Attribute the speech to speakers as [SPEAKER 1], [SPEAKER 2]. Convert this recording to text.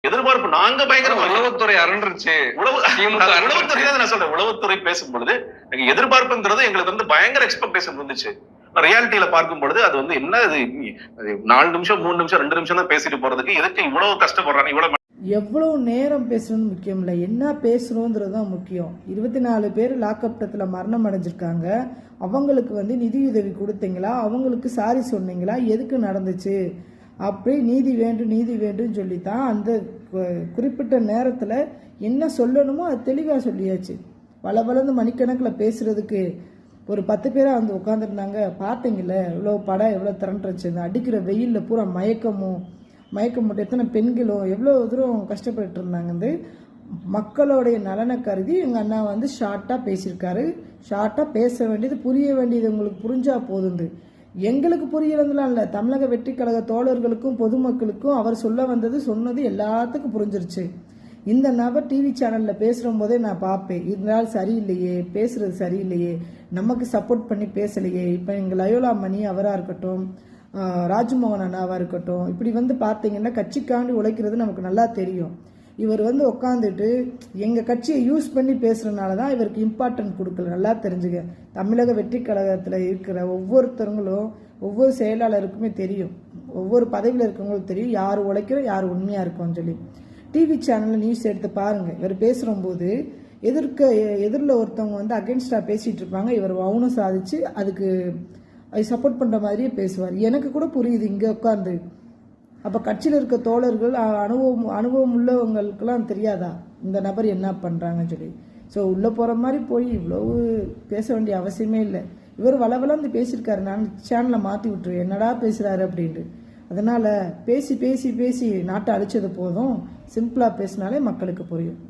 [SPEAKER 1] எதிர்பார்ப்பு நாங்க பயங்கரமா
[SPEAKER 2] உளவுத்துறை அரண்டுருச்சு.
[SPEAKER 1] உளவுத்துறை தான் நான் சொல்றேன். உளவுத்துறை பேசும்பொழுது எதிர்பார்ப்புங்கிறது எங்களுக்கு வந்து பயங்கர எக்ஸ்பெக்டேஷன் இருந்துச்சு. ரியாலிட்டியில பார்க்கும் பொழுது அது வந்து என்ன இது 4 நிமிஷம் 3 நிமிஷம் 2 நிமிஷம் தான் பேசிட்டு போறதுக்கு எதுக்கு இவ்வளவு கஷ்டப்படுறாங்க இவ்வளவு
[SPEAKER 3] எவ்வளவு நேரம் பேசணும்னு முக்கியம் இல்லை, என்ன பேசணுன்றது தான் முக்கியம். 24 பேர் லாக்அப்டத்தில் மரணம் அடைஞ்சிருக்காங்க. அவங்களுக்கு வந்து நிதியுதவி கொடுத்தீங்களா, அவங்களுக்கு சாரி சொன்னீங்களா, எதுக்கு நடந்துச்சு அப்படி நீதி வேண்டும் நீதி வேண்டும் சொல்லித்தான் அந்த குறிப்பிட்ட நேரத்தில் என்ன சொல்லணுமோ அது தெளிவாக சொல்லியாச்சு. வளர்ந்து மணிக்கணக்கில் பேசுகிறதுக்கு ஒரு 10 பேராக வந்து உட்காந்துருந்தாங்க. பார்த்தீங்கள இவ்வளோ படம் எவ்வளோ திரண்டுருச்சு, அடிக்கிற வெயிலில் பூரா மயக்கம் மட்டும் எத்தனை பெண்களும் எவ்வளோ தூரம் கஷ்டப்பட்டு இருந்தாங்க. மக்களுடைய நலனை கருதி எங்கள் அண்ணா வந்து ஷார்ட்டாக பேசியிருக்காரு. ஷார்ட்டாக பேச வேண்டியது புரிய வேண்டியது உங்களுக்கு புரிஞ்சா போதுண்டு. எங்களுக்கு புரியறதுலாம் இல்லை, தமிழக வெற்றி கழக தோழர்களுக்கும் பொதுமக்களுக்கும் அவர் சொல்ல வந்தது சொன்னது எல்லாத்துக்கும் புரிஞ்சிருச்சு. இந்த நபர் டிவி சேனலில் பேசுகிற போதே நான் பார்ப்பேன், இதனால் சரியில்லையே, பேசுகிறது சரியில்லையே, நமக்கு சப்போர்ட் பண்ணி பேசலையே. இப்போ எங்கள் லயோலா மணி அவராக இருக்கட்டும், ராஜ்மோகன் அண்ணாவாக இருக்கட்டும், இப்படி வந்து பார்த்தீங்கன்னா கட்சிக்காண்டி உழைக்கிறது நமக்கு நல்லா தெரியும். இவர் வந்து உட்காந்துட்டு எங்கள் கட்சியை யூஸ் பண்ணி பேசுகிறனால தான் இவருக்கு இம்பார்ட்டன்ட் கொடுக்கல. நல்லா தெரிஞ்சுக்க, தமிழக வெற்றி கழகத்தில் இருக்கிற ஒவ்வொருத்தவங்களும் ஒவ்வொரு செயலாளருக்குமே தெரியும், ஒவ்வொரு பதவியில் இருக்கவங்களுக்கும் தெரியும் யார் உழைக்கிறோம் யார் உண்மையாக இருக்கோம்னு சொல்லி. டிவி சேனலில் நியூஸ் எடுத்து பாருங்கள். இவர் பேசுகிறம்போது எதிரில் ஒருத்தவங்க வந்து அகென்ஸ்டாக பேசிகிட்டு இருப்பாங்க, இவர் மௌனம் சாதிச்சு அதுக்கு சப்போர்ட் பண்ணுற மாதிரியே பேசுவார். எனக்கு கூட புரியுது இங்கே உட்காந்து. அப்போ கட்சியில் இருக்க தோழர்கள் அனுபவம் உள்ளவங்களுக்கெல்லாம் தெரியாதா இந்த நபர் என்ன பண்ணுறாங்கன்னு சொல்லி. ஸோ உள்ளே போகிற மாதிரி போய் இவ்வளவு பேச வேண்டிய அவசியமே இல்லை. இவர் வளவளந்து பேசியிருக்காரு, நான் சேனலை மாற்றி விட்டுருவேன் என்னடா பேசுகிறாரு அப்படின்ட்டு. அதனால் பேசி பேசி பேசி நாட்டை அழிச்சது போதும், சிம்பிளாக பேசினாலே மக்களுக்கு புரியும்.